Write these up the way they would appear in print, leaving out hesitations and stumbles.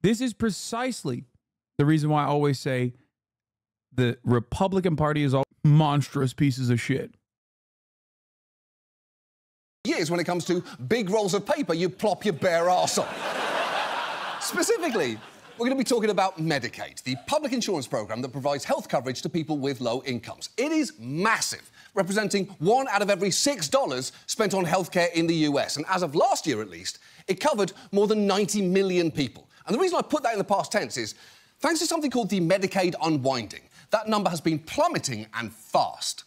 This is precisely the reason why I always say the Republican Party is all monstrous pieces of shit. Years when it comes to big rolls of paper you plop your bare arse on. Specifically, we're going to be talking about Medicaid, the public insurance program that provides health coverage to people with low incomes. It is massive, representing $1 out of every $6 spent on healthcare in the US. And as of last year, at least, it covered more than 90 million people. And the reason I put that in the past tense is thanks to something called the Medicaid unwinding. That number has been plummeting and fast.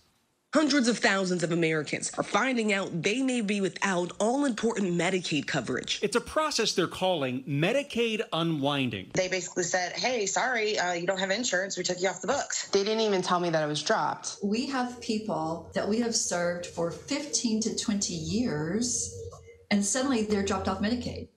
Hundreds of thousands of Americans are finding out they may be without all-important Medicaid coverage. It's a process they're calling Medicaid unwinding. They basically said, hey, sorry, you don't have insurance. We took you off the books. They didn't even tell me that it was dropped. We have people that we have served for 15 to 20 years, and suddenly they're dropped off Medicaid.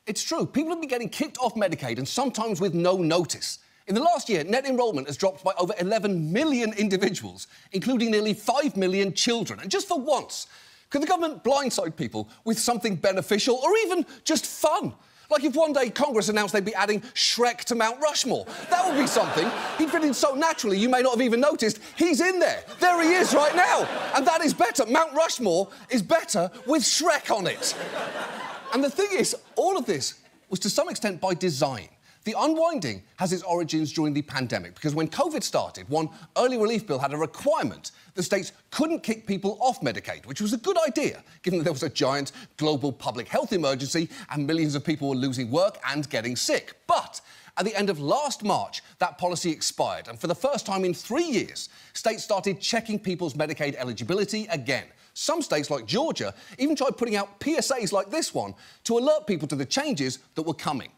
It's true. People have been getting kicked off Medicaid, and sometimes with no notice. In the last year, net enrolment has dropped by over 11 million individuals, including nearly 5 million children. And just for once, could the government blindside people with something beneficial or even just fun? Like if one day Congress announced they'd be adding Shrek to Mount Rushmore. That would be something. He'd fit in so naturally you may not have even noticed he's in there. There he is right now. And that is better. Mount Rushmore is better with Shrek on it. And the thing is, all of this was to some extent by design. The unwinding has its origins during the pandemic because when COVID started, one early relief bill had a requirement that states couldn't kick people off Medicaid, which was a good idea, given that there was a giant global public health emergency and millions of people were losing work and getting sick. But at the end of last March, that policy expired, and for the first time in 3 years, states started checking people's Medicaid eligibility again. Some states, like Georgia, even tried putting out PSAs like this one to alert people to the changes that were coming.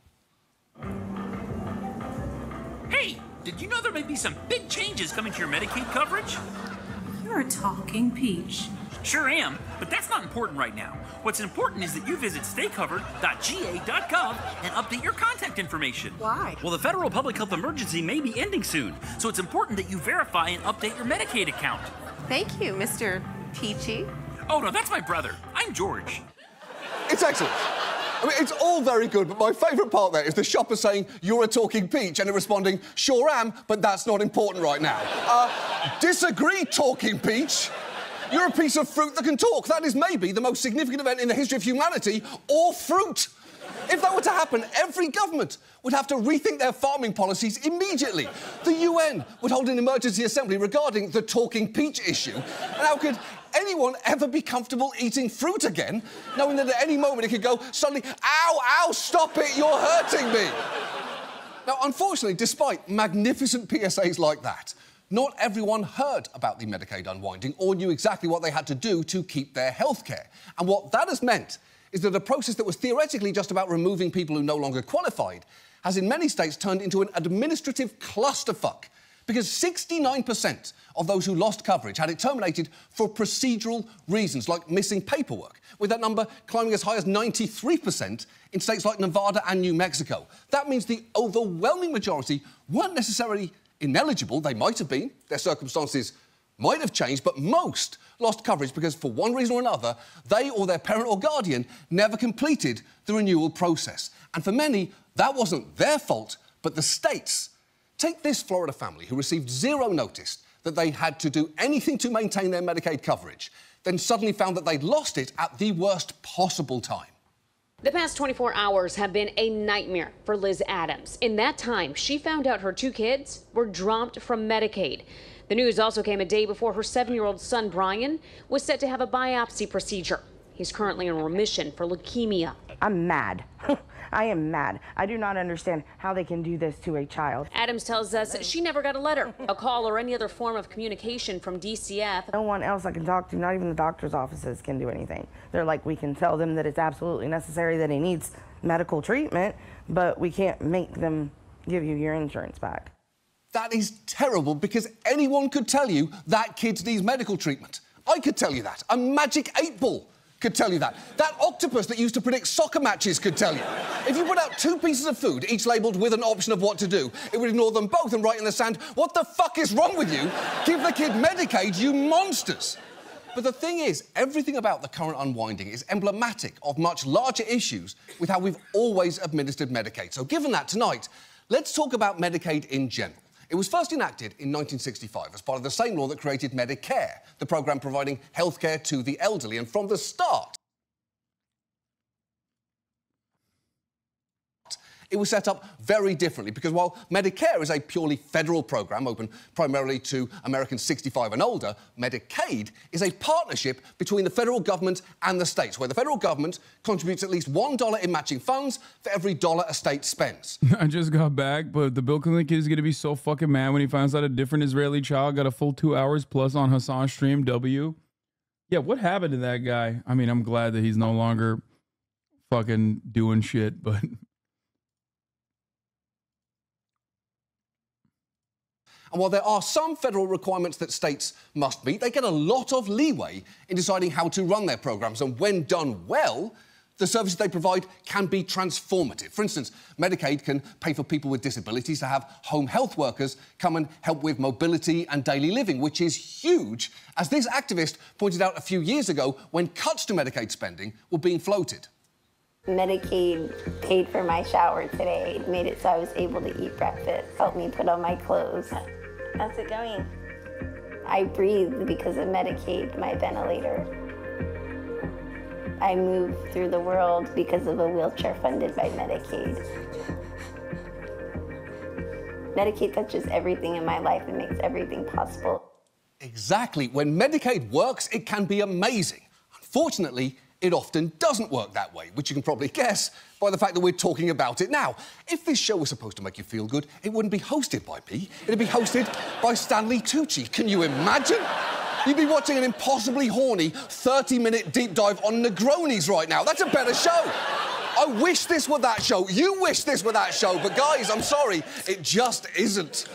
Hey, did you know there may be some big changes coming to your Medicaid coverage? You're a talking peach. Sure am, but that's not important right now. What's important is that you visit staycovered.ga.gov and update your contact information. Why? Well, the federal public health emergency may be ending soon, so it's important that you verify and update your Medicaid account. Thank you, Mr. Peachy. Oh, no, that's my brother. I'm George. It's excellent. I mean, it's all very good, but my favourite part there is the shopper saying, you're a talking peach, and it responding, sure am, but that's not important right now. Disagree, talking peach. You're a piece of fruit that can talk. That is maybe the most significant event in the history of humanity, or fruit. If that were to happen, every government would have to rethink their farming policies immediately. The UN would hold an emergency assembly regarding the talking peach issue. And how could anyone ever be comfortable eating fruit again, knowing that at any moment it could go suddenly, ow, ow, stop it, you're hurting me. Now, unfortunately, despite magnificent PSAs like that, not everyone heard about the Medicaid unwinding or knew exactly what they had to do to keep their health care. And what that has meant is that a process that was theoretically just about removing people who no longer qualified has in many states turned into an administrative clusterfuck because 69% of those who lost coverage had it terminated for procedural reasons, like missing paperwork, with that number climbing as high as 93% in states like Nevada and New Mexico. That means the overwhelming majority weren't necessarily ineligible. They might have been. Their circumstances might have changed, but most lost coverage because, for one reason or another, they or their parent or guardian never completed the renewal process. And for many, that wasn't their fault, but the state's. Take this Florida family who received zero notice that they had to do anything to maintain their Medicaid coverage, then suddenly found that they'd lost it at the worst possible time. The past 24 hours have been a nightmare for Liz Adams. In that time, she found out her 2 kids were dropped from Medicaid. The news also came a day before her 7-year-old son, Brian, was set to have a biopsy procedure. He's currently in remission for leukemia. I'm mad. I am mad. I do not understand how they can do this to a child. Adams tells us she never got a letter, a call, or any other form of communication from DCF. No one else I can talk to, not even the doctor's offices, can do anything. They're like, we can tell them that it's absolutely necessary that he needs medical treatment, but we can't make them give you your insurance back. That is terrible because anyone could tell you that kid needs medical treatment. I could tell you that. A magic 8-ball could tell you that. That octopus that used to predict soccer matches could tell you. If you put out 2 pieces of food, each labelled with an option of what to do, it would ignore them both and write in the sand, what the fuck is wrong with you? Give the kid Medicaid, you monsters. But the thing is, everything about the current unwinding is emblematic of much larger issues with how we've always administered Medicaid. So given that, tonight, let's talk about Medicaid in general. It was first enacted in 1965 as part of the same law that created Medicare, the programme providing healthcare to the elderly. And from the start, it was set up very differently because while Medicare is a purely federal programme open primarily to Americans 65 and older, Medicaid is a partnership between the federal government and the states, where the federal government contributes at least $1 in matching funds for every dollar a state spends. I just got back, but the Bill Clinton kid is going to be so fucking mad when he finds out a different Israeli child got a full 2 hours plus on Hasan Stream W. Yeah, what happened to that guy? I mean, I'm glad that he's no longer fucking doing shit, but... And while there are some federal requirements that states must meet, they get a lot of leeway in deciding how to run their programmes. And when done well, the services they provide can be transformative. For instance, Medicaid can pay for people with disabilities to have home health workers come and help with mobility and daily living, which is huge, as this activist pointed out a few years ago when cuts to Medicaid spending were being floated. Medicaid paid for my shower today, made it so I was able to eat breakfast, helped me put on my clothes. How's it going? I breathe because of Medicaid, my ventilator. I move through the world because of a wheelchair funded by Medicaid. Medicaid touches everything in my life and makes everything possible. Exactly. When Medicaid works, it can be amazing. Unfortunately, it often doesn't work that way, which you can probably guess by the fact that we're talking about it now. If this show was supposed to make you feel good, it wouldn't be hosted by me. It'd be hosted by Stanley Tucci. Can you imagine? You'd be watching an impossibly horny 30-minute deep dive on Negronis right now. That's a better show. I wish this were that show. You wish this were that show, but guys, I'm sorry, it just isn't.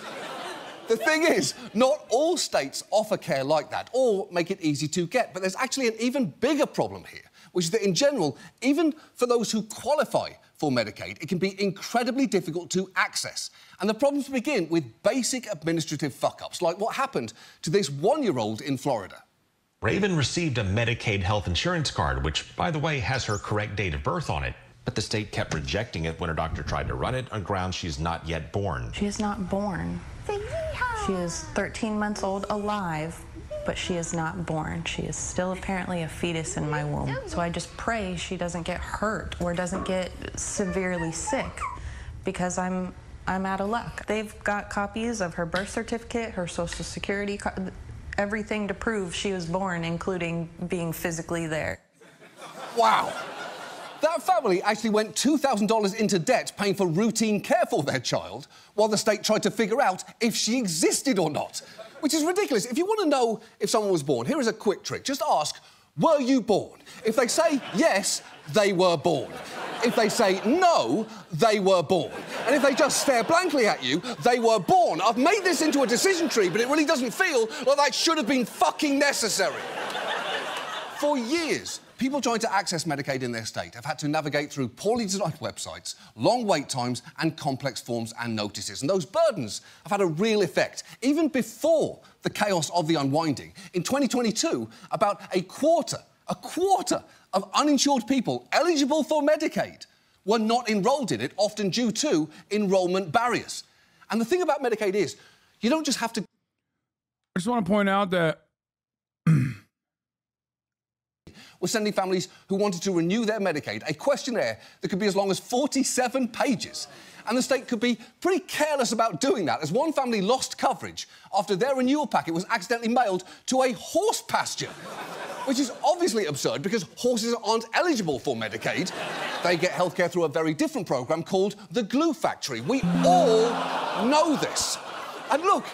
The thing is, not all states offer care like that or make it easy to get, but there's actually an even bigger problem here, which is that in general, even for those who qualify for Medicaid, it can be incredibly difficult to access. And the problems begin with basic administrative fuck-ups, like what happened to this one-year-old in Florida. Raven received a Medicaid health insurance card, which, by the way, has her correct date of birth on it. But the state kept rejecting it when her doctor tried to run it on grounds she's not yet born. She is not born. She is 13 months old, alive, but she is not born. She is still apparently a fetus in my womb. So I just pray she doesn't get hurt or doesn't get severely sick because I'm out of luck. They've got copies of her birth certificate, her social security, everything to prove she was born, including being physically there. Wow. That family actually went $2,000 into debt paying for routine care for their child while the state tried to figure out if she existed or not, which is ridiculous. If you want to know if someone was born, here is a quick trick. Just ask, were you born? If they say yes, they were born. If they say no, they were born. And if they just stare blankly at you, they were born. I've made this into a decision tree, but it really doesn't feel like that should have been fucking necessary. For years, people trying to access Medicaid in their state have had to navigate through poorly designed websites, long wait times, and complex forms and notices. And those burdens have had a real effect, even before the chaos of the unwinding. In 2022, about a quarter of uninsured people eligible for Medicaid were not enrolled in it, often due to enrollment barriers. And the thing about Medicaid is, you don't just have to... I just want to point out that we're sending families who wanted to renew their Medicaid a questionnaire that could be as long as 47 pages. And the state could be pretty careless about doing that, as one family lost coverage after their renewal packet was accidentally mailed to a horse pasture, which is obviously absurd because horses aren't eligible for Medicaid. They get healthcare through a very different programme called the Glue Factory. We all know this. And look,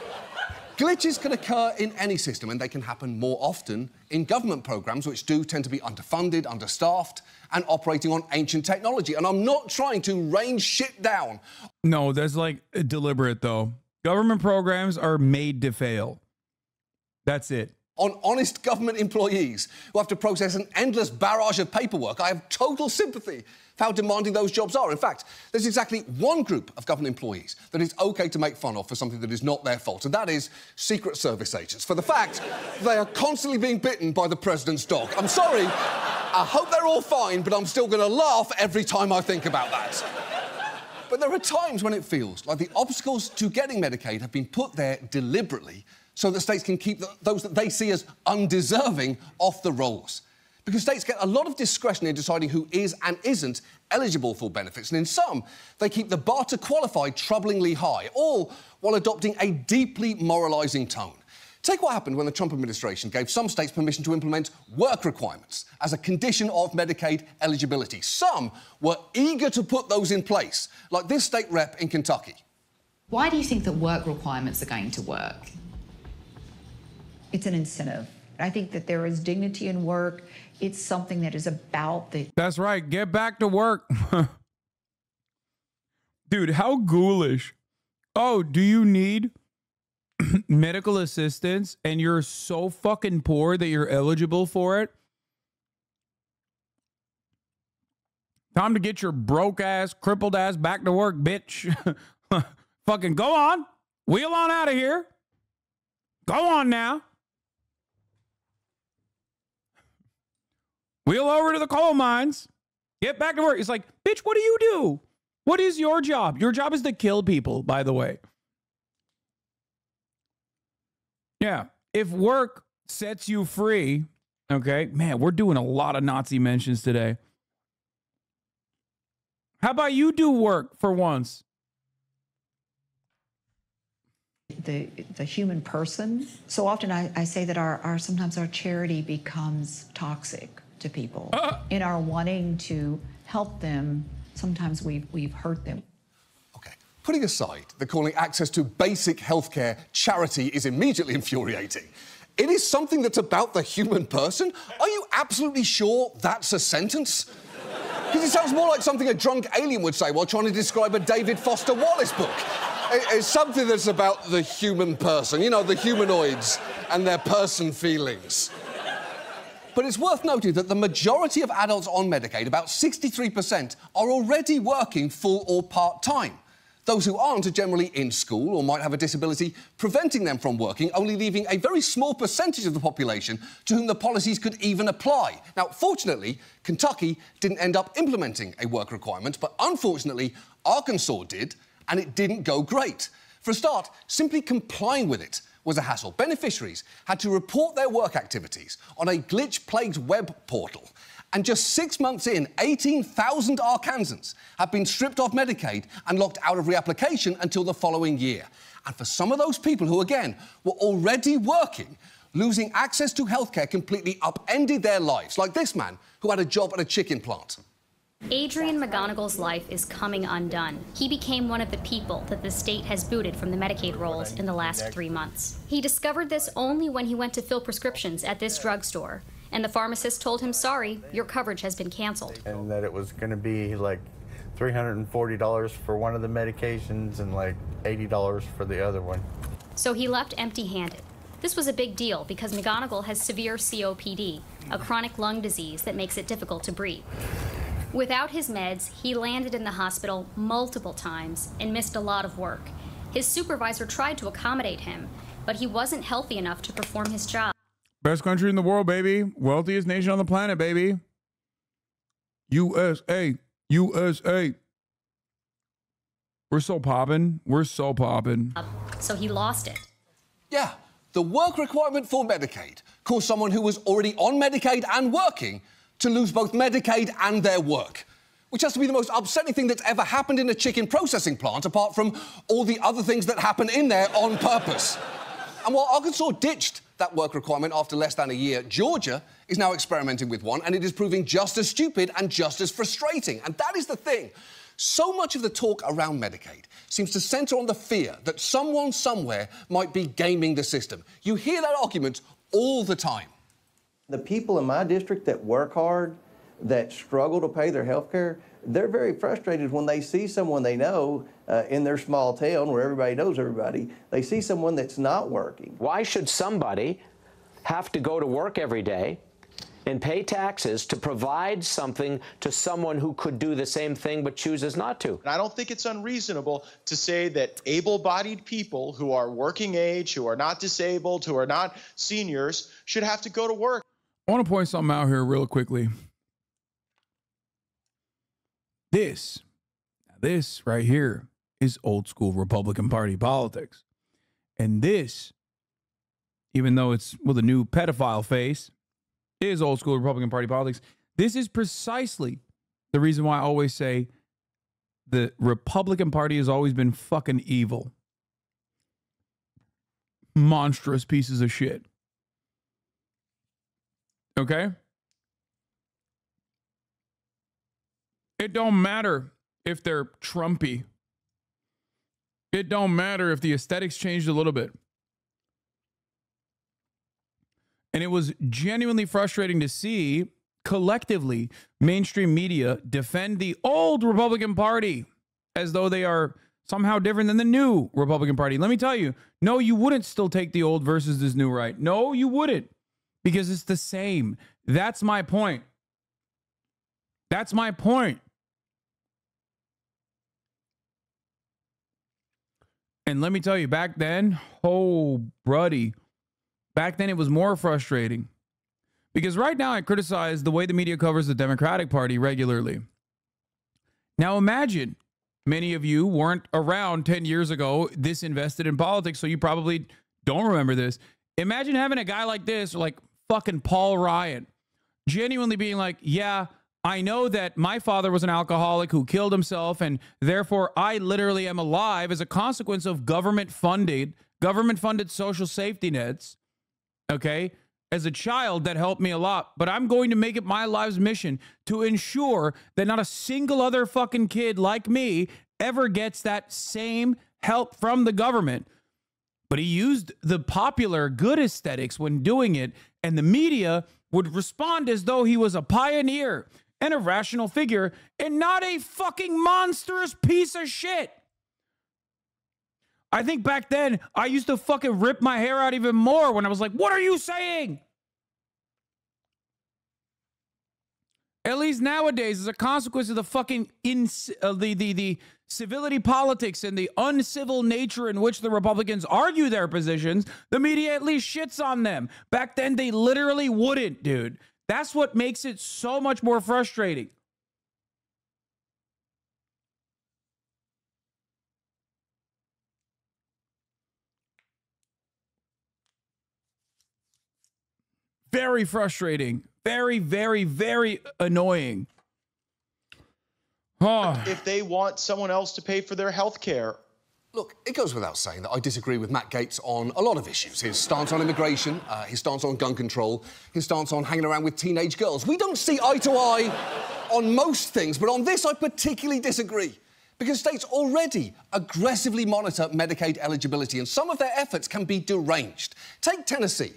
glitches can occur in any system, and they can happen more often in government programmes, which do tend to be underfunded, understaffed, and operating on ancient technology. And I'm not trying to rain shit down. No, that's like deliberate, though. Government programs are made to fail. That's it. On honest government employees who have to process an endless barrage of paperwork, I have total sympathy for how demanding those jobs are. In fact, there's exactly one group of government employees that is OK to make fun of for something that is not their fault, and that is Secret Service agents, for the fact they are constantly being bitten by the president's dog. I'm sorry, I hope they're all fine, but I'm still going to laugh every time I think about that. But there are times when it feels like the obstacles to getting Medicaid have been put there deliberately so that states can keep those that they see as undeserving off the rolls. Because states get a lot of discretion in deciding who is and isn't eligible for benefits, and in some, they keep the bar to qualify troublingly high, all while adopting a deeply moralising tone. Take what happened when the Trump administration gave some states permission to implement work requirements as a condition of Medicaid eligibility. Some were eager to put those in place, like this state rep in Kentucky. Why do you think that work requirements are going to work? It's an incentive. I think that there is dignity in work. It's something that is about the... That's right. Get back to work. Dude, how ghoulish. Oh, do you need medical assistance and you're so fucking poor that you're eligible for it? Time to get your broke ass, crippled ass back to work, bitch. Fucking go on. Wheel on out of here. Go on now. Wheel over to the coal mines. Get back to work. It's like, bitch, what do you do? What is your job? Your job is to kill people, by the way. Yeah. If work sets you free, okay, man, we're doing a lot of Nazi mentions today. How about you do work for once? The human person. So often I say that sometimes our charity becomes toxic to people. In our wanting to help them, sometimes we've hurt them. Putting aside that calling access to basic healthcare charity is immediately infuriating, it is something that's about the human person? Are you absolutely sure that's a sentence? Because it sounds more like something a drunk alien would say while trying to describe a David Foster Wallace book. It's something that's about the human person, you know, the humanoids and their person feelings. But it's worth noting that the majority of adults on Medicaid, about 63%, are already working full or part-time. Those who aren't are generally in school or might have a disability preventing them from working, only leaving a very small percentage of the population to whom the policies could even apply. Now, fortunately, Kentucky didn't end up implementing a work requirement, but unfortunately, Arkansas did, and it didn't go great. For a start, simply complying with it was a hassle. Beneficiaries had to report their work activities on a glitch-plagued web portal. And just 6 months in, 18,000 Arkansans have been stripped off Medicaid and locked out of reapplication until the following year. And for some of those people who, again, were already working, losing access to healthcare completely upended their lives, like this man who had a job at a chicken plant. Adrian McGonigal's life is coming undone. He became one of the people that the state has booted from the Medicaid rolls in the last 3 months. He discovered this only when he went to fill prescriptions at this drugstore. And the pharmacist told him, sorry, your coverage has been canceled. And that it was going to be like $340 for one of the medications and like $80 for the other one. So he left empty-handed. This was a big deal because McGonigal has severe COPD, a chronic lung disease that makes it difficult to breathe. Without his meds, he landed in the hospital multiple times and missed a lot of work. His supervisor tried to accommodate him, but he wasn't healthy enough to perform his job. Best country in the world, baby. Wealthiest nation on the planet, baby. USA. USA. We're so poppin'. We're so poppin'. So he lost it. Yeah, the work requirement for Medicaid caused someone who was already on Medicaid and working to lose both Medicaid and their work, which has to be the most upsetting thing that's ever happened in a chicken processing plant, apart from all the other things that happen in there on purpose. And while Arkansas ditched that work requirement after less than a year, Georgia is now experimenting with one, and it is proving just as stupid and just as frustrating. And that is the thing. So much of the talk around Medicaid seems to centre on the fear that someone somewhere might be gaming the system. You hear that argument all the time. The people in my district that work hard, that struggle to pay their health care, they're very frustrated when they see someone they know in their small town where everybody knows everybody. They see someone that's not working. Why should somebody have to go to work every day and pay taxes to provide something to someone who could do the same thing but chooses not to. I don't think it's unreasonable to say that able-bodied people who are working age, who are not disabled, who are not seniors, should have to go to work. I want to point something out here real quickly. This right here is old school Republican Party politics. And this, even though it's with a new pedophile face, is old school Republican Party politics. This is precisely the reason why I always say the Republican Party has always been fucking evil. Monstrous pieces of shit. Okay? It don't matter if they're Trumpy. It don't matter if the aesthetics changed a little bit. And it was genuinely frustrating to see collectively mainstream media defend the old Republican Party as though they are somehow different than the new Republican Party. Let me tell you, no, you wouldn't still take the old versus this new right. No, you wouldn't, because it's the same. That's my point. That's my point. And let me tell you, back then, oh, buddy, back then it was more frustrating. Because right now I criticize the way the media covers the Democratic Party regularly. Now imagine, many of you weren't around 10 years ago this invested in politics, so you probably don't remember this. Imagine having a guy like this, like fucking Paul Ryan, genuinely being like, yeah, I know that my father was an alcoholic who killed himself, and therefore I literally am alive as a consequence of government-funded social safety nets, okay? As a child, that helped me a lot, but I'm going to make it my life's mission to ensure that not a single other fucking kid like me ever gets that same help from the government. But he used the popular good aesthetics when doing it, and the media would respond as though he was a pioneer and a rational figure and not a fucking monstrous piece of shit. I think back then I used to fucking rip my hair out even more when I was like, what are you saying? At least nowadays, as a consequence of the fucking the civility politics and the uncivil nature in which the Republicans argue their positions, the media at least shits on them. Back then, they literally wouldn't, dude. That's what makes it so much more frustrating. Very frustrating. Very, very, very annoying. Oh. If they want someone else to pay for their health care. Look, it goes without saying that I disagree with Matt Gaetz on a lot of issues. His stance on immigration, his stance on gun control, his stance on hanging around with teenage girls. We don't see eye to eye on most things, but on this I particularly disagree. Because states already aggressively monitor Medicaid eligibility, and some of their efforts can be deranged. Take Tennessee.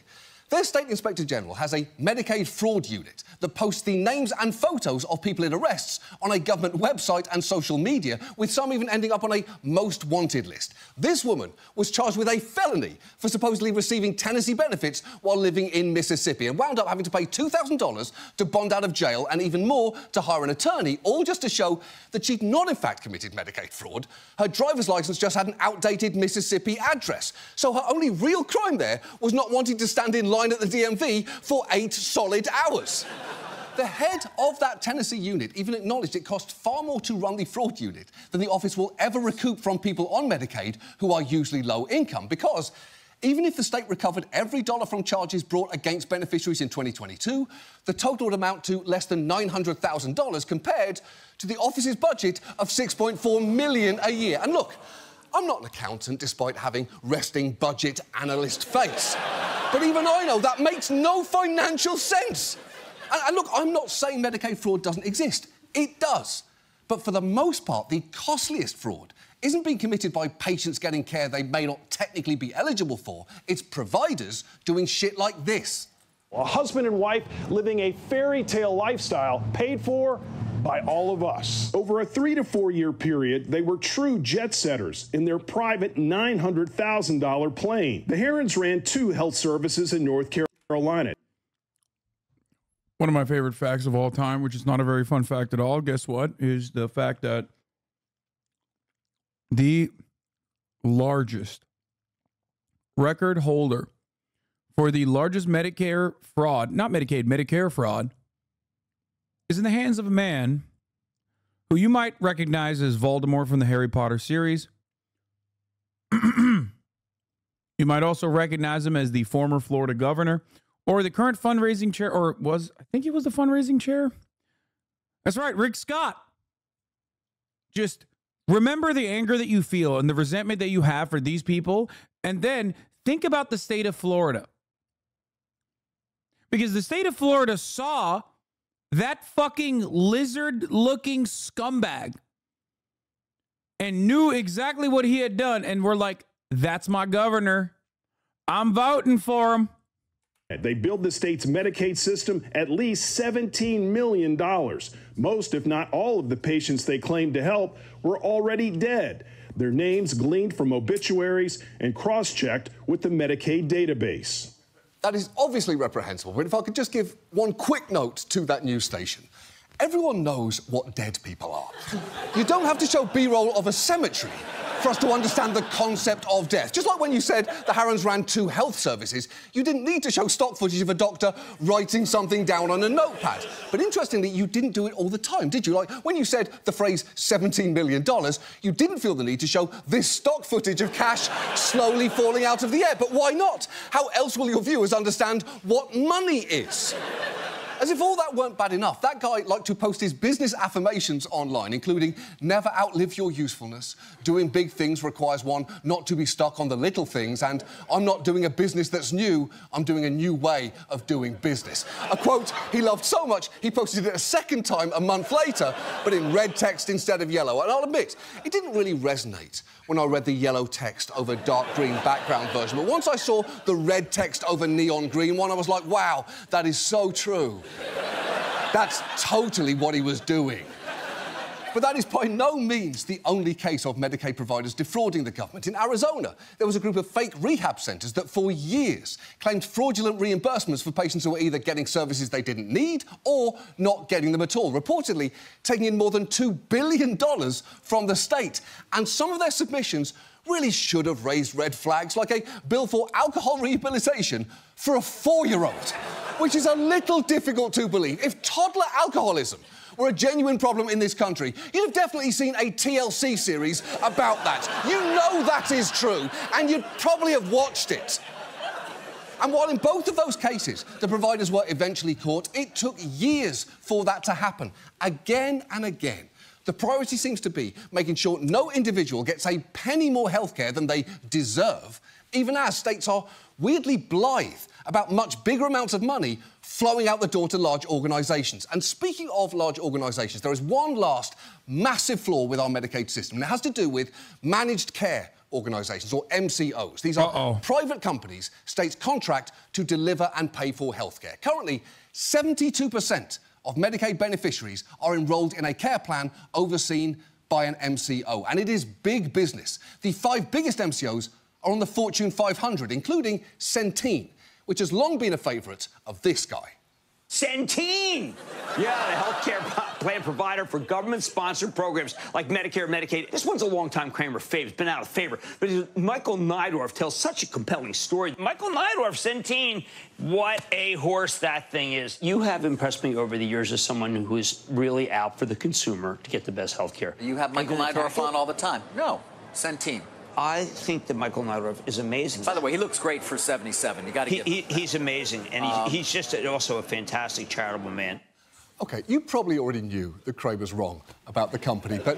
Their state inspector general has a Medicaid fraud unit that posts the names and photos of people it arrests on a government website and social media, with some even ending up on a most wanted list. This woman was charged with a felony for supposedly receiving Tennessee benefits while living in Mississippi and wound up having to pay $2,000 to bond out of jail and even more to hire an attorney, all just to show that she'd not in fact committed Medicaid fraud. Her driver's licence just had an outdated Mississippi address. So her only real crime there was not wanting to stand in line at the DMV for 8 solid hours. The head of that Tennessee unit even acknowledged it cost far more to run the fraud unit than the office will ever recoup from people on Medicaid who are usually low income, because even if the state recovered every dollar from charges brought against beneficiaries in 2022, the total would amount to less than $900,000 compared to the office's budget of $6.4 million a year. And look, I'm not an accountant, despite having resting budget analyst face. But even I know that makes no financial sense. And look, I'm not saying Medicaid fraud doesn't exist. It does. But for the most part, the costliest fraud isn't being committed by patients getting care they may not technically be eligible for. It's providers doing shit like this. A husband and wife living a fairy tale lifestyle paid for by all of us. Over a 3 to 4 year period, they were true jet setters in their private $900,000 plane. The Herons ran 2 health services in North Carolina. One of my favorite facts of all time, which is not a very fun fact at all, guess what? Is the fact that the largest record holder for the largest Medicare fraud, not Medicaid, Medicare fraud, is in the hands of a man who you might recognize as Voldemort from the Harry Potter series. You might also recognize him as the former Florida governor or the current fundraising chair, or I think he was the fundraising chair. That's right, Rick Scott. Just remember the anger that you feel and the resentment that you have for these people, and then think about the state of Florida. Because the state of Florida saw that fucking lizard-looking scumbag and knew exactly what he had done, and were like, that's my governor. I'm voting for him. They billed the state's Medicaid system at least $17 million. Most, if not all, of the patients they claimed to help were already dead. Their names gleaned from obituaries and cross-checked with the Medicaid database. That is obviously reprehensible, but if I could just give one quick note to that news station. Everyone knows what dead people are. You don't have to show B-roll of a cemetery for us to understand the concept of death. Just like when you said the Harans ran 2 health services, you didn't need to show stock footage of a doctor writing something down on a notepad. But interestingly, you didn't do it all the time, did you? Like, when you said the phrase $17 million, you didn't feel the need to show this stock footage of cash slowly falling out of the air. But why not? How else will your viewers understand what money is? As if all that weren't bad enough, that guy liked to post his business affirmations online, including never outlive your usefulness, doing big things requires one not to be stuck on the little things, and I'm not doing a business that's new, I'm doing a new way of doing business. A quote he loved so much, he posted it a second time a month later, but in red text instead of yellow. And I'll admit, it didn't really resonate when I read the yellow text over dark green background version. But once I saw the red text over neon green one, I was like, wow, that is so true. That's totally what he was doing. But that is by no means the only case of Medicaid providers defrauding the government. In Arizona, there was a group of fake rehab centres that for years claimed fraudulent reimbursements for patients who were either getting services they didn't need or not getting them at all, reportedly taking in more than $2 billion from the state. And some of their submissions really should have raised red flags, like a bill for alcohol rehabilitation for a 4-year-old, which is a little difficult to believe. If toddler alcoholism were a genuine problem in this country, you'd have definitely seen a TLC series about that. You know that is true, and you'd probably have watched it. And while in both of those cases the providers were eventually caught, it took years for that to happen, again and again. The priority seems to be making sure no individual gets a penny more healthcare than they deserve, even as states are weirdly blithe about much bigger amounts of money flowing out the door to large organisations. And speaking of large organisations, there is one last massive flaw with our Medicaid system, and it has to do with managed care organisations, or MCOs. These are private companies states contract to deliver and pay for healthcare. Currently, 72% of Medicaid beneficiaries are enrolled in a care plan overseen by an MCO, and it is big business. The 5 biggest MCOs are on the Fortune 500, including Centene, which has long been a favourite of this guy. Centene! Yeah, the healthcare plan provider for government-sponsored programs like Medicare and Medicaid. This one's a long-time Kramer fave. It's been out of favor. But Michael Neidorff tells such a compelling story. Michael Neidorff, Centene, what a horse that thing is. You have impressed me over the years as someone who is really out for the consumer to get the best healthcare. You have Michael Neidorff on all the time. No, Centene. I think that Michael Neidorff is amazing. By the way, he looks great for 77. You got to get he's amazing, and he's just also a fantastic charitable man. OK, you probably already knew that Kramer's wrong about the company, but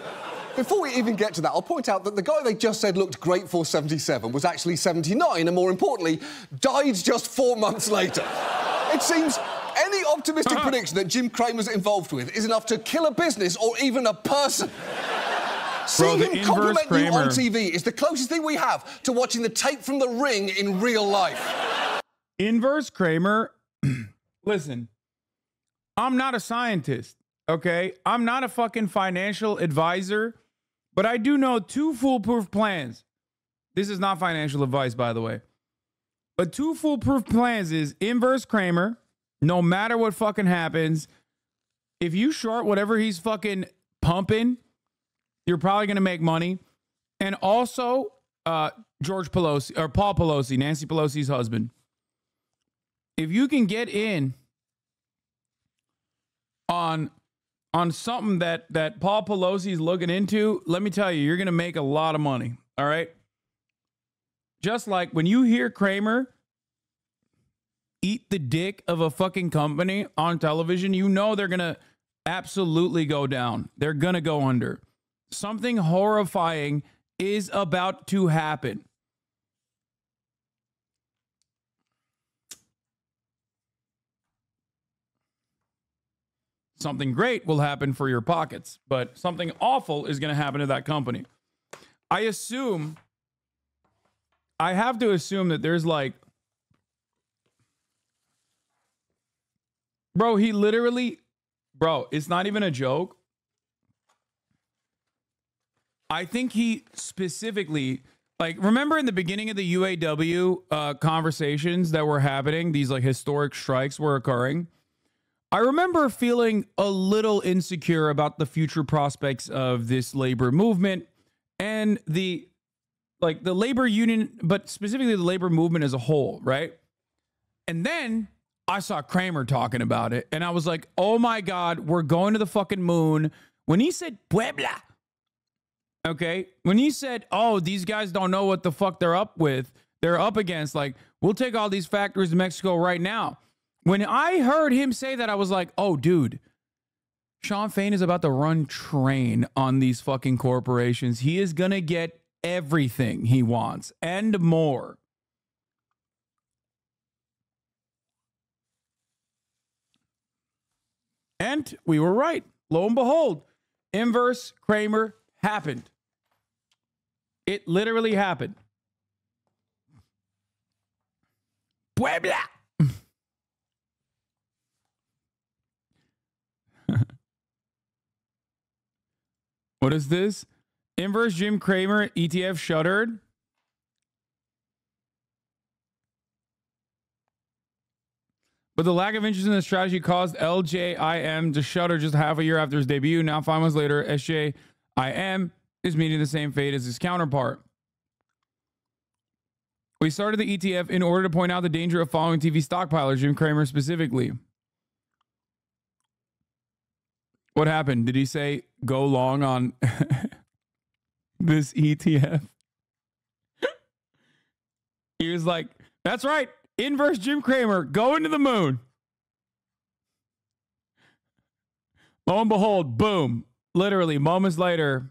before we even get to that, I'll point out that the guy they just said looked great for 77 was actually 79, and more importantly, died just 4 months later. It seems any optimistic prediction that Jim Kramer's involved with is enough to kill a business or even a person. Seeing him compliment you on TV is the closest thing we have to watching the tape from The Ring in real life. Inverse Kramer, listen, I'm not a scientist, okay? I'm not a fucking financial advisor, but I do know 2 foolproof plans. This is not financial advice, by the way. But 2 foolproof plans is Inverse Kramer, No matter what fucking happens, if you short whatever he's fucking pumping, you're probably going to make money. And also, Paul Pelosi, Nancy Pelosi's husband. If you can get in on something that Paul Pelosi's looking into, let me tell you, you're going to make a lot of money. All right. Just like when you hear Kramer eat the dick of a fucking company on television, you know they're going to absolutely go down. They're going to go under. Something horrifying is about to happen. Something great will happen for your pockets, but something awful is going to happen to that company. I have to assume that there's like, bro, it's not even a joke. I think he specifically, like, remember in the beginning of the UAW conversations that were happening, these like historic strikes were occurring. I remember feeling a little insecure about the future prospects of this labor movement and the labor union, but specifically the labor movement as a whole, right? And then I saw Kramer talking about it, and I was like, oh my God, we're going to the fucking moon. When he said Puebla, okay, when he said, oh, these guys don't know what the fuck they're up against, like, we'll take all these factories to Mexico right now. When I heard him say that, I was like, oh, dude, Sean Fain is about to run train on these fucking corporations. He is going to get everything he wants and more. And we were right. Lo and behold, inverse Kramer happened. It literally happened. Puebla. What is this? Inverse Jim Cramer ETF shuttered. But the lack of interest in the strategy caused LJIM to shutter just half a year after his debut. Now, 5 months later, SJIM is meeting the same fate as his counterpart. We started the ETF in order to point out the danger of following TV stockpilers, Jim Cramer specifically. What happened? Did he say go long on this ETF? He was like, that's right. Inverse Jim Cramer, going to the moon. Lo and behold, boom. Literally, moments later.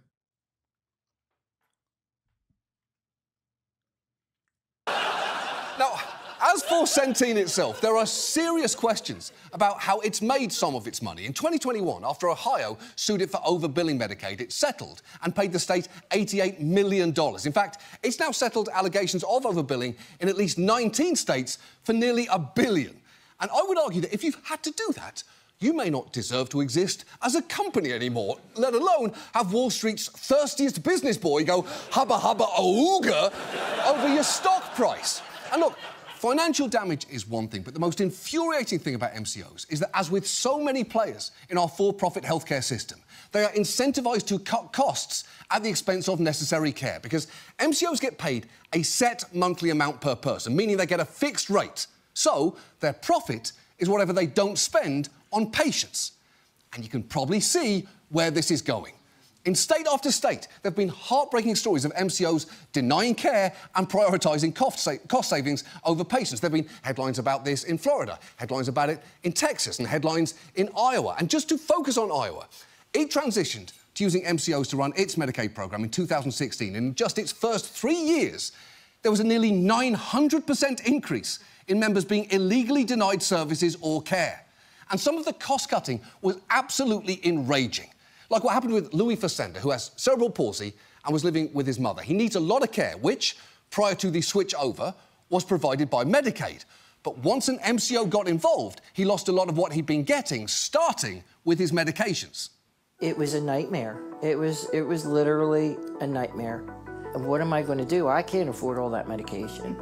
Now, as for Centene itself, there are serious questions about how it's made some of its money. In 2021, after Ohio sued it for overbilling Medicaid, it settled and paid the state $88 million. In fact, it's now settled allegations of overbilling in at least 19 states for nearly $1 billion. And I would argue that if you've had to do that, you may not deserve to exist as a company anymore, let alone have Wall Street's thirstiest business boy go hubba hubba ooga over your stock price. And look, financial damage is one thing, but the most infuriating thing about MCOs is that, as with so many players in our for-profit healthcare system, they are incentivized to cut costs at the expense of necessary care, because MCOs get paid a set monthly amount per person, meaning they get a fixed rate. So their profit is whatever they don't spend on patients. And you can probably see where this is going. In state after state, there have been heartbreaking stories of MCOs denying care and prioritising cost savings over patients. There have been headlines about this in Florida, headlines about it in Texas, and headlines in Iowa. And just to focus on Iowa, it transitioned to using MCOs to run its Medicaid program in 2016. In just its first 3 years, there was a nearly 900% increase in members being illegally denied services or care. And some of the cost-cutting was absolutely enraging. Like what happened with Louis Facenda, who has cerebral palsy and was living with his mother. He needs a lot of care, which, prior to the switch over, was provided by Medicaid. But once an MCO got involved, he lost a lot of what he'd been getting, starting with his medications. It was a nightmare. It was literally a nightmare. What am I going to do? I can't afford all that medication.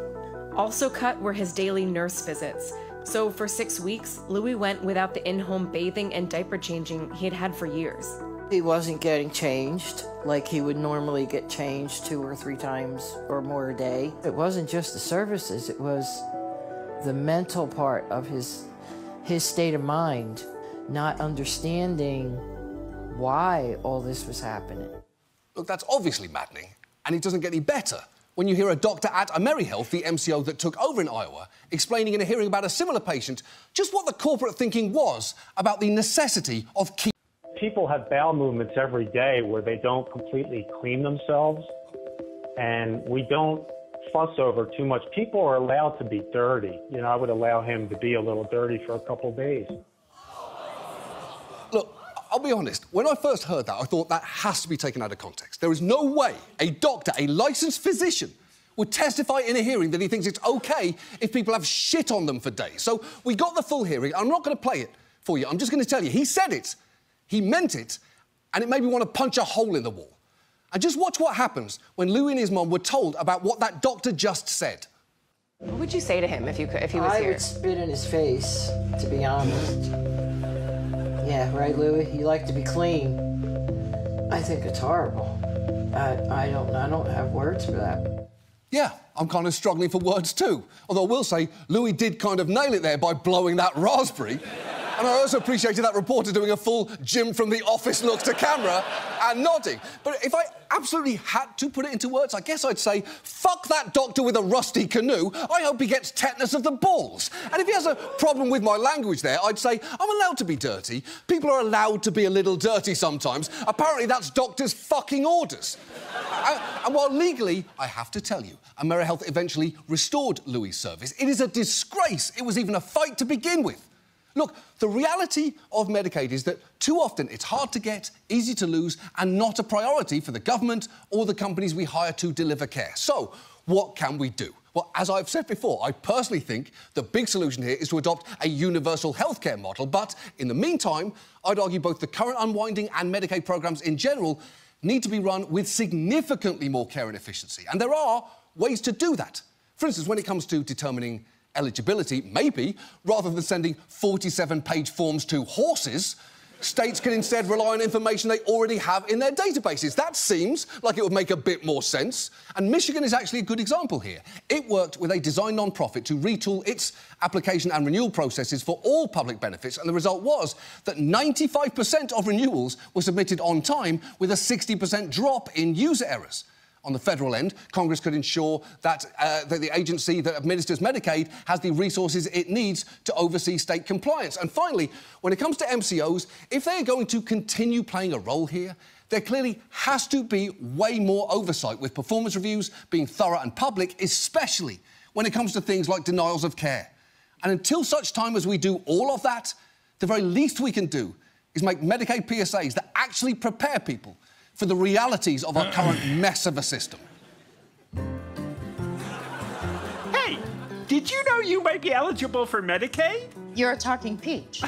Also cut were his daily nurse visits. So for 6 weeks, Louis went without the in-home bathing and diaper changing he had had for years. He wasn't getting changed like he would normally get changed 2 or 3 times or more a day. It wasn't just the services, it was the mental part of his state of mind, not understanding why all this was happening. Look, that's obviously maddening, and it doesn't get any better when you hear a doctor at AmeriHealth, the MCO that took over in Iowa, explaining in a hearing about a similar patient just what the corporate thinking was about the necessity of keeping... People have bowel movements every day where they don't completely clean themselves, and we don't fuss over too much. People are allowed to be dirty. You know, I would allow him to be a little dirty for a couple of days. Look, I'll be honest, when I first heard that, I thought that has to be taken out of context. There is no way a doctor, a licensed physician, would testify in a hearing that he thinks it's OK if people have shit on them for days. So we got the full hearing. I'm not going to play it for you. I'm just going to tell you, he said it, he meant it, and it made me want to punch a hole in the wall. And just watch what happens when Louis and his mum were told about what that doctor just said. What would you say to him if he was here? I would spit in his face, to be honest. Yeah, right, Louis? You like to be clean. I think it's horrible. I don't have words for that. Yeah, I'm kind of struggling for words too. Although I will say, Louis did kind of nail it there by blowing that raspberry. And I also appreciated that reporter doing a full Jim from The Office look to camera and nodding. But if I absolutely had to put it into words, I guess I'd say, fuck that doctor with a rusty canoe. I hope he gets tetanus of the balls. And if he has a problem with my language there, I'd say, I'm allowed to be dirty. People are allowed to be a little dirty sometimes. Apparently that's doctors' fucking orders. And while legally, I have to tell you, AmeriHealth eventually restored Louis' service, it is a disgrace it was even a fight to begin with. Look, the reality of Medicaid is that too often it's hard to get, easy to lose, and not a priority for the government or the companies we hire to deliver care. So, what can we do? Well, as I've said before, I personally think the big solution here is to adopt a universal healthcare model, but in the meantime, I'd argue both the current unwinding and Medicaid programs in general need to be run with significantly more care and efficiency. And there are ways to do that. For instance, when it comes to determining eligibility, maybe, rather than sending 47-page forms to horses, states can instead rely on information they already have in their databases. That seems like it would make a bit more sense. And Michigan is actually a good example here. It worked with a design non-profit to retool its application and renewal processes for all public benefits, and the result was that 95% of renewals were submitted on time, with a 60% drop in user errors. On the federal end, Congress could ensure that the agency that administers Medicaid has the resources it needs to oversee state compliance. And finally, when it comes to MCOs, if they are going to continue playing a role here, there clearly has to be way more oversight, with performance reviews being thorough and public, especially when it comes to things like denials of care. And until such time as we do all of that, the very least we can do is make Medicaid PSAs that actually prepare people for the realities of our current mess of a system. Hey, did you know you might be eligible for Medicaid? You're a talking peach.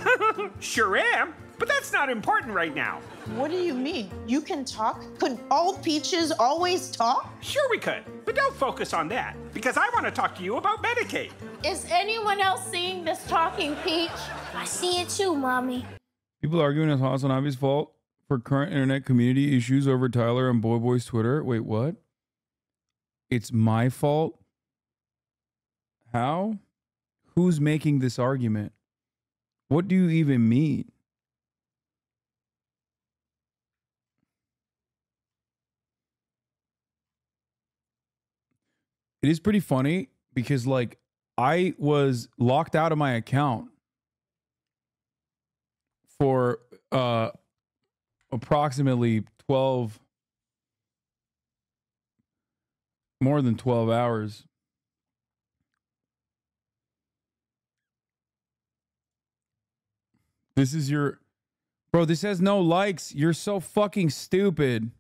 Sure am, but that's not important right now. What do you mean? You can talk? Could all peaches always talk? Sure we could, but don't focus on that, because I want to talk to you about Medicaid. Is anyone else seeing this talking peach? I see it too, Mommy. People arguing it's HasanAbi's fault for current internet community issues over Tyler and Boy Boy's Twitter. Wait, what? It's my fault? How? Who's making this argument? What do you even mean? It is pretty funny because, like, I was locked out of my account for approximately more than 12 hours. This is your, bro, this has no likes. You're so fucking stupid.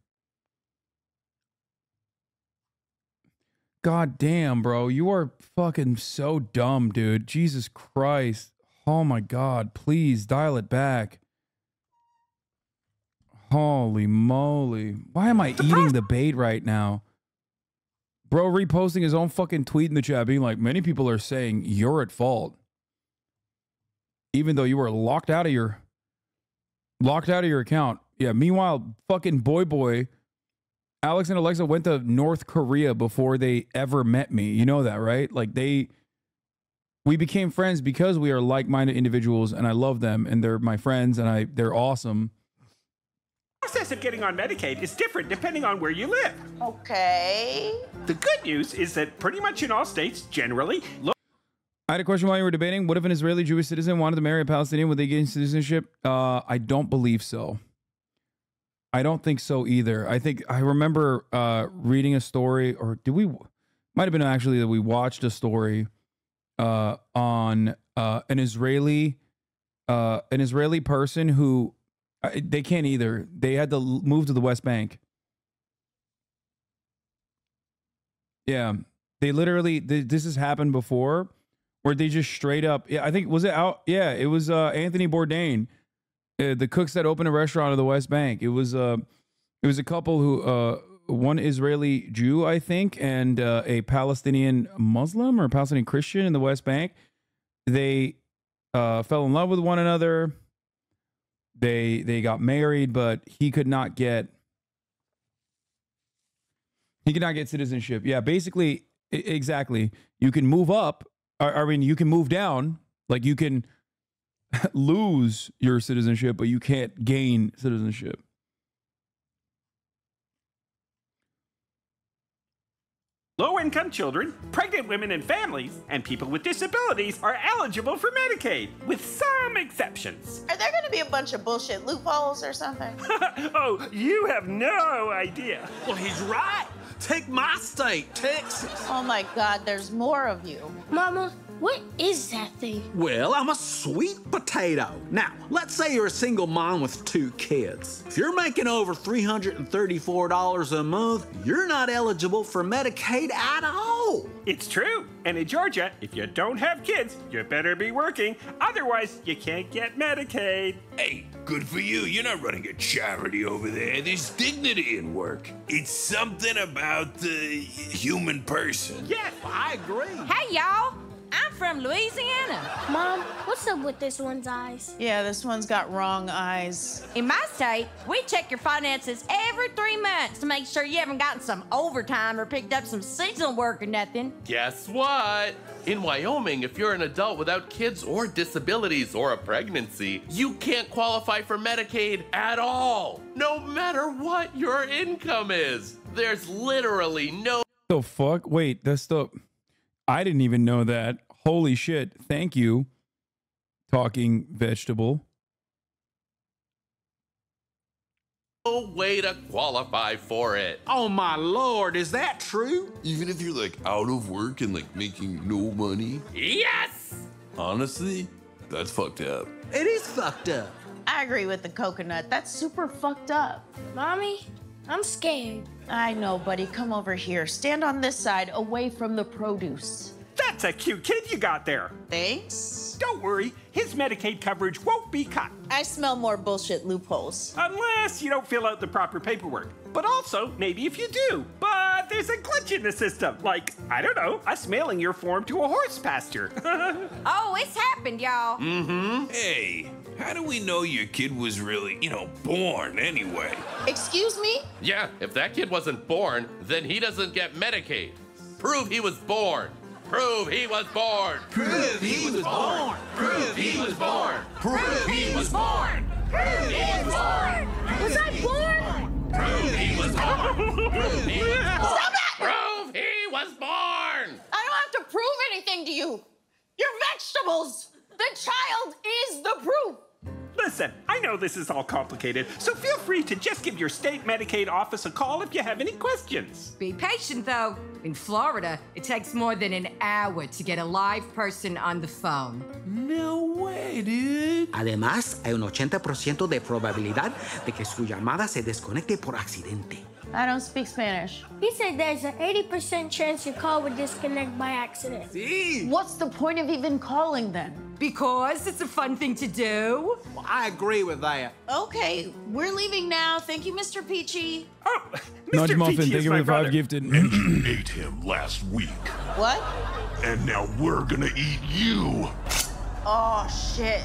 God damn, bro. You are fucking so dumb, dude. Jesus Christ. Oh my God. Please dial it back. Holy moly. Why am I eating the bait right now? Bro reposting his own fucking tweet in the chat being like, many people are saying you're at fault. even though you were locked out of your account. Yeah. Meanwhile, fucking boy, Alex and Alexa went to North Korea before they ever met me. You know that, right? Like we became friends because we are like-minded individuals, and I love them, and they're my friends, and they're awesome. The process of getting on Medicaid is different depending on where you live. Okay. The good news is that pretty much in all states, generally. I had a question while you were debating. What if an Israeli Jewish citizen wanted to marry a Palestinian? Would they gain citizenship? I don't believe so. I don't think so either. I remember reading a story, or might have been actually that we watched a story on an Israeli person who they can't either. They had to move to the West Bank. Yeah, they literally. This has happened before, where they just straight up. Yeah, I think was it out. Yeah, it was Anthony Bourdain, the cooks that opened a restaurant in the West Bank. It was a couple who. One Israeli Jew, I think, and a Palestinian Muslim or Palestinian Christian in the West Bank. They fell in love with one another. They got married, but he could not get citizenship. Yeah, basically, exactly. You can move up. I mean, you can move down. Like you can lose your citizenship, but you can't gain citizenship. Low-income children, pregnant women and families, and people with disabilities are eligible for Medicaid, with some exceptions. Are there going to be a bunch of bullshit loopholes or something? Oh, you have no idea. Well, he's right. Take my state, Texas. Oh my God, there's more of you. Mama, what is that thing? Well, I'm a sweet potato. Now, let's say you're a single mom with 2 kids. If you're making over $334 a month, you're not eligible for Medicaid at all. It's true. And in Georgia, if you don't have kids, you better be working. Otherwise, you can't get Medicaid. Hey, good for you. You're not running a charity over there. There's dignity in work. It's something about the human person. Yes, I agree. Hey, y'all. I'm from Louisiana. Mom, what's up with this one's eyes? Yeah, this one's got wrong eyes. In my state, we check your finances every 3 months to make sure you haven't gotten some overtime or picked up some seasonal work or nothing. Guess what? In Wyoming, if you're an adult without kids or disabilities or a pregnancy, you can't qualify for Medicaid at all, no matter what your income is. There's literally no... The fuck? Wait, that's the... I didn't even know that. Holy shit. Thank you, Talking Vegetable. No way to qualify for it. Oh my Lord, is that true? Even if you're like out of work and like making no money? Yes! Honestly, that's fucked up. It is fucked up. I agree with the coconut. That's super fucked up. Mommy, I'm scared. I know, buddy. Come over here. Stand on this side, away from the produce. That's a cute kid you got there. Thanks. Don't worry, his Medicaid coverage won't be cut. I smell more bullshit loopholes. Unless you don't fill out the proper paperwork. But also, maybe if you do. But there's a glitch in the system. Like, I don't know, us mailing your form to a horse pasture. Oh, it's happened, y'all. Mm-hmm. Hey, how do we know your kid was really, born anyway? Excuse me? Yeah, if that kid wasn't born, then he doesn't get Medicaid. Prove he was born. Prove he was born. Prove he was born. Prove he was born. Prove he was born. Prove he was born. Was I born? Prove he was born. Prove he was born. Stop it! Prove he was born. I don't have to prove anything to you. You're vegetables. The child is the proof. Listen, I know this is all complicated, so feel free to just give your state Medicaid office a call if you have any questions. Be patient, though. In Florida, it takes more than an hour to get a live person on the phone. No way, dude. Además, hay un 80% de probabilidad de que su llamada se desconecte por accidente. I don't speak Spanish. He said there's an 80% chance your call would disconnect by accident. Sí. What's the point of even calling then? Because it's a fun thing to do. Well, I agree with that. Okay, we're leaving now. Thank you, Mr. Peachy. Oh, Nudge Mr. Muffin, Peachy thank is you my for the brother. 5 gifted. And you ate him last week. What? And now we're gonna eat you. Oh, shit.